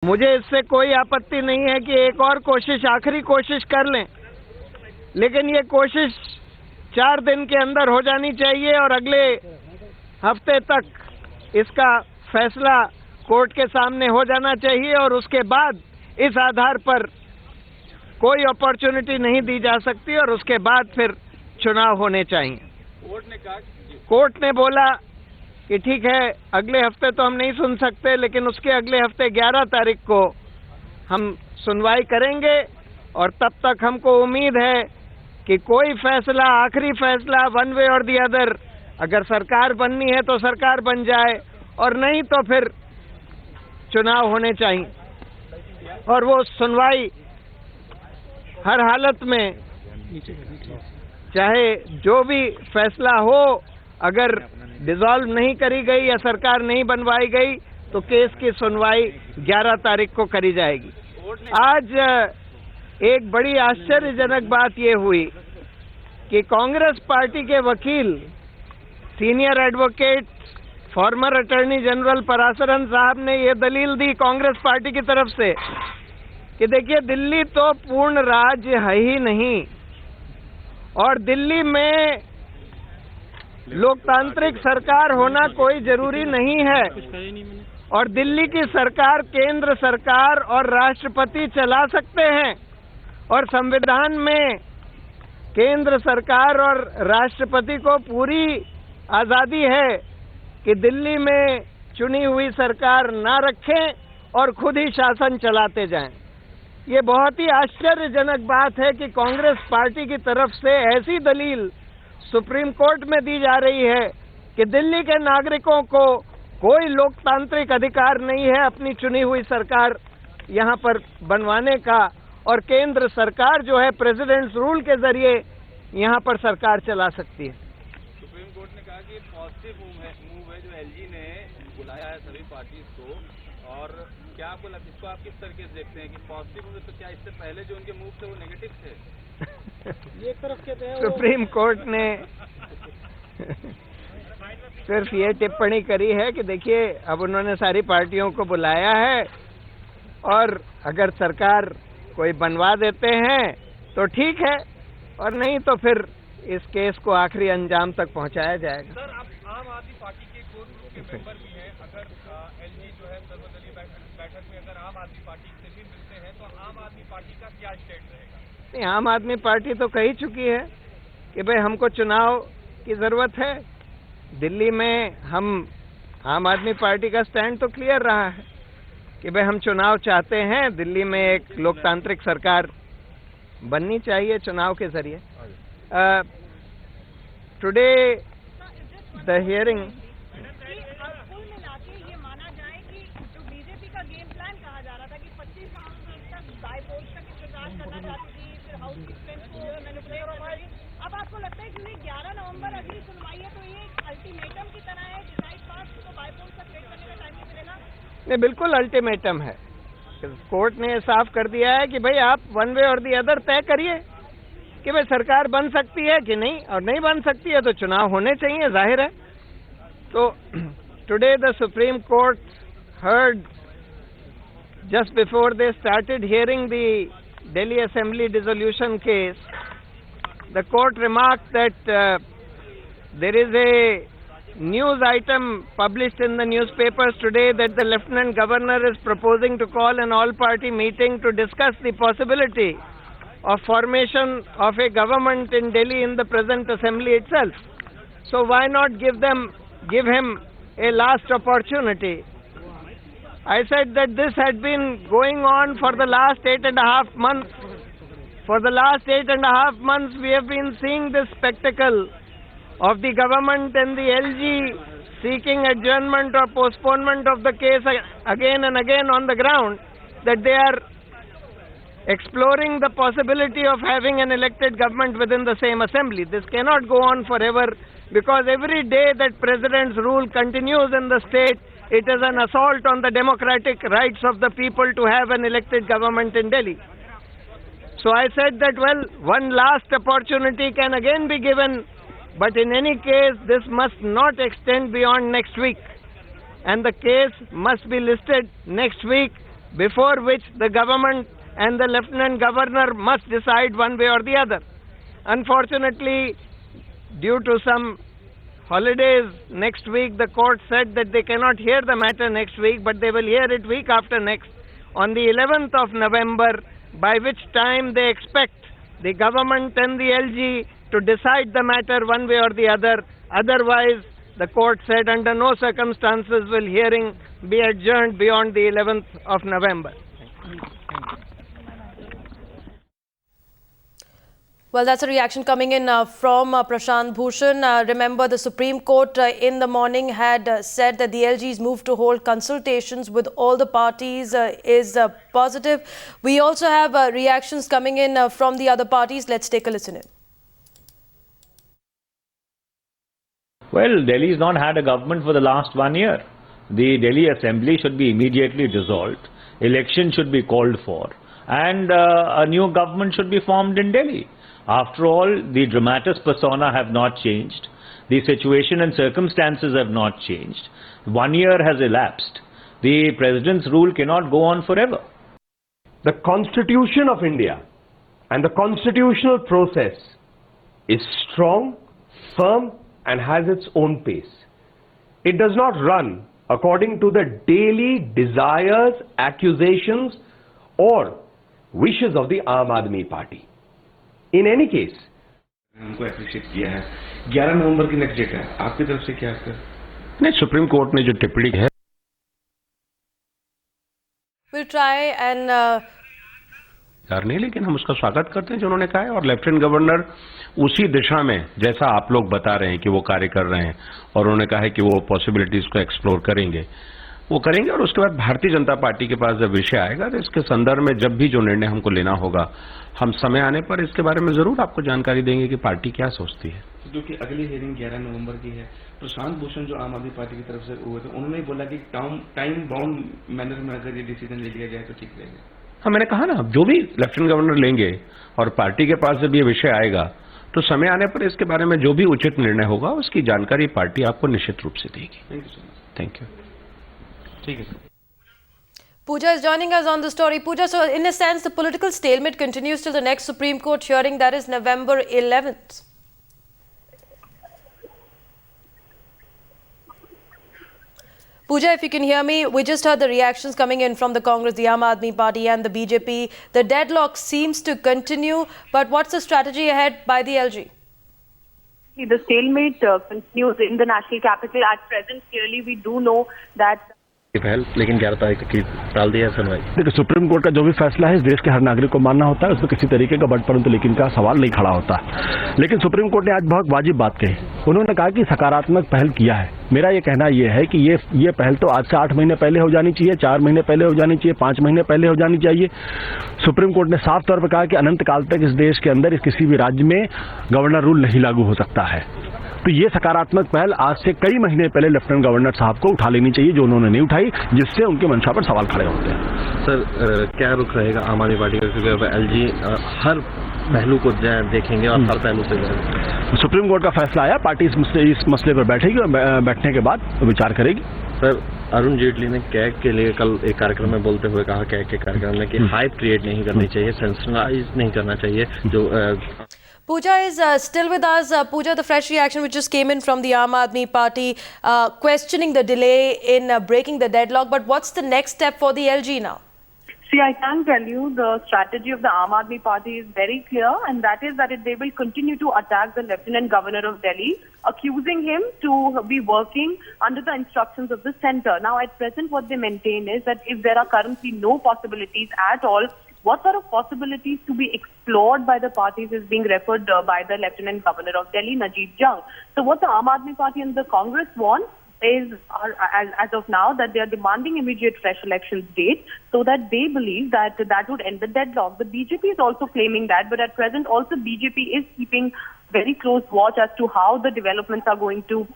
मुझे इससे कोई आपत्ति नहीं है कि एक और कोशिश, आखिरी कोशिश कर लें, लेकिन ये कोशिश 4 दिन के अंदर हो जानी चाहिए और अगले हफ्ते तक इसका फैसला कोर्ट के सामने हो जाना चाहिए और उसके बाद इस आधार पर कोई अपॉर्चुनिटी नहीं दी जा सकती और उसके बाद फिर चुनाव होने चाहिए। कोर्ट ने बोला कि ठीक है, अगले हफ्ते तो हम नहीं सुन सकते, लेकिन उसके अगले हफ्ते 11 तारीख को हम सुनवाई करेंगे और तब तक हमको उम्मीद है कि कोई फैसला, आखिरी फैसला वन वे और दी अदर, अगर सरकार बननी है तो सरकार बन जाए और नहीं तो फिर चुनाव होने चाहिए और वो सुनवाई हर हालत में, चाहे जो भी फैसला हो, अगर डिसॉल्व नहीं करी गई या सरकार नहीं बनवाई गई तो केस की सुनवाई 11 तारीख को करी जाएगी। आज एक बड़ी आश्चर्यजनक बात ये हुई कि कांग्रेस पार्टी के वकील, senior advocate, farmer attorney general Parasaran साहब ने ये दलील दी कांग्रेस पार्टी की तरफ से कि देखिए, दिल्ली तो पूर्ण राज्य है ही नहीं और दिल्ली में लोकतांत्रिक सरकार होना कोई जरूरी नहीं है और दिल्ली की सरकार केंद्र सरकार और राष्ट्रपति चला सकते हैं और संविधान में केंद्र सरकार और राष्ट्रपति को पूरी आजादी है कि दिल्ली में चुनी हुई सरकार ना रखें और खुद ही शासन चलाते जाएं। ये बहुत ही आश्चर्यजनक बात है कि कांग्रेस पार्टी की तरफ से ऐसी दलील सुप्रीम कोर्ट में दी जा रही है कि दिल्ली के नागरिकों को कोई लोकतांत्रिक अधिकार नहीं है अपनी चुनी हुई सरकार यहाँ पर बनवाने का और केंद्र सरकार जो है प्रेसिडेंट्स रूल के जरिए यहाँ पर सरकार चला सकती है। सुप्रीम कोर्ट ने कहा कि पॉजिटिव मूव है जो एलजी ने बुलाया है सभी पार्टीज को, और क्या आपको लगता है, इसको आप किस तरीके से देखते हैं कि पॉजिटिव मूव है, तो क्या इससे पहले जो उनके मूव थे वो नेगेटिव थे? एक तरफ कहते हैं सुप्रीम कोर्ट ने सिर्फ ये टिप्पणी करी है कि देखिए, अब उन्होंने सारी पार्टियों को बुलाया है और अगर सरकार कोई बनवा देते हैं तो ठीक है और नहीं तो फिर इस केस को आखिरी अंजाम तक पहुंचाया जाएगा। सर, आप आम आदमी पार्टी के कोर ग्रुप के मेंबर भी हैं, अगर एलजी जो है सर्वदलीय बैठक में अगर आम आदमी पार्टी से भी मिलते हैं तो आम आदमी पार्टी का क्या स्टैंड रहेगा? नहीं, आम आदमी पार्टी तो कह ही चुकी है कि भाई हमको चुनाव की जरूरत है। दिल्ली में हम, आम आदमी पार्टी का स्टैंड तो क्लियर रहा है कि भाई हम चुनाव चाहते हैं, दिल्ली में एक लोकतांत्रिक सरकार बननी चाहिए चुनाव के जरिए। टुडे द हियरिंग, कुल मिलाके ये माना जाए कि जो बीजेपी का गेम प्लान कहा जा रहा था कि 25 नवंबर तक बाईपोल तक प्रचार करना चाहती थी, फिर हाउस की स्ट्रेंथ को मैनिपुलेट करना थी, अब आपको लगता है कि 11 नवंबर अगली सुनवाई है तो ये अल्टीमेटम की तरह है, डिसाइड पास तो बाईपोल तक वेट करने का टाइम नहीं मिलेगा? नहीं, बिल्कुल अल्टीमेटम है। कोर्ट ने साफ कर दिया है कि भाई आप वन वे और दी अदर तय करिए कि भाई सरकार बन सकती है कि नहीं, और नहीं बन सकती है तो चुनाव होने चाहिए, जाहिर है। तो today the supreme court heard, just before they started hearing the Delhi Assembly dissolution case, the court remarked that there is a news item published in the newspapers today that the Lieutenant Governor is proposing to call an all-party meeting to discuss the possibility of formation of a government in Delhi in the present assembly itself. So why not give him a last opportunity? I said that this had been going on for the last 8.5 months. For the last 8.5 months, we have been seeing this spectacle of the government and the LG seeking adjournment or postponement of the case again and again on the ground that they are exploring the possibility of having an elected government within the same assembly. This cannot go on forever, because every day that president's rule continues in the state, it is an assault on the democratic rights of the people to have an elected government in Delhi. So I said that, well, one last opportunity can again be given, but in any case, this must not extend beyond next week. And the case must be listed next week before which the government and the Lieutenant Governor must decide one way or the other. Unfortunately, due to some holidays next week, the court said that they cannot hear the matter next week, but they will hear it week after next, on the 11th of November, by which time they expect the government and the LG to decide the matter one way or the other. Otherwise, the court said under no circumstances will hearing be adjourned beyond the 11th of November. Well, that's a reaction coming in from Prashant Bhushan. Remember, the Supreme Court in the morning had said that the LG's move to hold consultations with all the parties is positive. We also have reactions coming in from the other parties. Let's take a listen in. Well, Delhi's not had a government for the last 1 year. The Delhi Assembly should be immediately dissolved. Election should be called for. And a new government should be formed in Delhi. After all, the dramatis persona have not changed. The situation and circumstances have not changed. 1 year has elapsed. The President's rule cannot go on forever. The Constitution of India and the constitutional process is strong, firm, and has its own pace. It does not run according to the daily desires, accusations, or wishes of the Aam Aadmi Party. In any case, हमको appreciate किया है 11 नवंबर की next date है आपकी तरफ से क्या है नहीं सुप्रीम कोर्ट ने जो टिप्पणी है We'll try and नहीं लेकिन हम उसका स्वागत करते हैं जो उन्होंने कहा है और लेफ्टिनेंट गवर्नर उसी दिशा में जैसा आप लोग बता रहे हैं कि वो कार्य कर रहे हैं और उन्होंने कहा है कि वो पॉसिबिलिटीज को एक्सप्लोर करेंगे वो करेंगे और उसके बाद भारतीय जनता पार्टी के पास जब विषय आएगा तो इसके संदर्भ में जब भी जो निर्णय हमको लेना होगा हम समय आने पर इसके बारे में जरूर आपको जानकारी देंगे कि पार्टी क्या सोचती है क्योंकि अगली हियरिंग 11 नवंबर की है प्रशांत भूषण जो आम आदमी पार्टी की तरफ से हुए थे उन्होंने बोला कि टाइम बाउंड मैनर में अगर ये डिसीजन ले लिया जाए तो ठीक रहेगा हाँ मैंने कहा ना जो भी लेफ्टिनेंट गवर्नर लेंगे और पार्टी के पास जब ये विषय आएगा तो समय आने पर इसके बारे में जो भी उचित निर्णय होगा उसकी जानकारी पार्टी आपको निश्चित रूप से देगी thank you so much thank you ठीक है Pooja is joining us on the story. Pooja, so in a sense, the political stalemate continues till the next Supreme Court hearing, that is November 11th. Pooja, if you can hear me, we just heard the reactions coming in from the Congress, the Aam Aadmi Party and the BJP. The deadlock seems to continue, but what's the strategy ahead by the LG? The stalemate continues in the national capital. At present, clearly we do know that लेकिन 11 तारीख तक की टाल दिया है सुनवाई। देखिए supreme court का जो भी फैसला है इस देश के हर नागरिक को मानना होता है उसमें किसी तरीके का बट परंतु लेकिन का सवाल नहीं खड़ा होता। लेकिन सुप्रीम कोर्ट ने आज बहुत वाजिब बात कही। उन्होंने कहा कि सकारात्मक पहल किया है। मेरा ये कहना ये है कि ये पहल तो आज से 8 महीने पहले हो जानी चाहिए, 4 महीने पहले हो जानी चाहिए, 5 महीने पहले हो जानी चाहिए। सुप्रीम कोर्ट ने साफ तौर पर कहा कि अनंत काल तक इस देश के अंदर किसी भी राज्य में गवर्नर रूल नहीं लागू हो सकता है। तो ये सकारात्मक पहल आज से कई महीने पहले लेफ्टिनेंट गवर्नर साहब को उठा लेनी चाहिए जो उन्होंने नहीं उठाई, जिससे उनके मंशा पर सवाल खड़े होते हैं। सर क्या रुख रहेगा आम आदमी पार्टी का, क्योंकि एलजी हर पहलू को देखेंगे और हर पहलू से सुप्रीम कोर्ट का फैसला आया, पार्टी इस मसले पर बैठेगी और बैठने के बाद विचार करेगी। सर अरुण जेटली ने कैग के लिए कल एक कार्यक्रम में बोलते हुए कहा, कैग के कार्यक्रम में कि हाइप क्रिएट नहीं करनी चाहिए, सेंसराइज नहीं करना चाहिए। जो Pooja is still with us. Pooja, the fresh reaction which just came in from the Aam Aadmi Party questioning the delay in breaking the deadlock. But what's the next step for the LG now? See, I can tell you the strategy of the Aam Aadmi Party is very clear, and that is that they will continue to attack the Lieutenant Governor of Delhi, accusing him to be working under the instructions of the centre. Now, at present, what they maintain is that if there are currently no possibilities at all, what sort of possibilities to be explored by the parties is being referred by the Lieutenant Governor of Delhi, Najeeb Jung. So what the Aam Aadmi Party and the Congress want is, as of now, that they are demanding immediate fresh elections date so that they believe that that would end the deadlock. The BJP is also claiming that, but at present also BJP is keeping very close watch as to how the developments are going to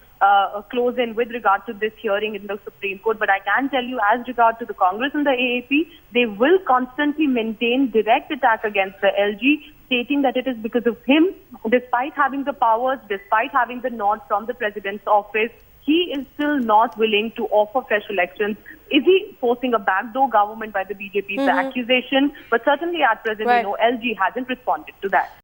close in with regard to this hearing in the Supreme Court. But I can tell you, as regard to the Congress and the AAP, they will constantly maintain direct attack against the LG, stating that it is because of him, despite having the powers, despite having the nod from the President's office, he is still not willing to offer fresh elections. Is he forcing a backdoor government by the BJP? Is the accusation, but certainly at present, Right. LG hasn't responded to that.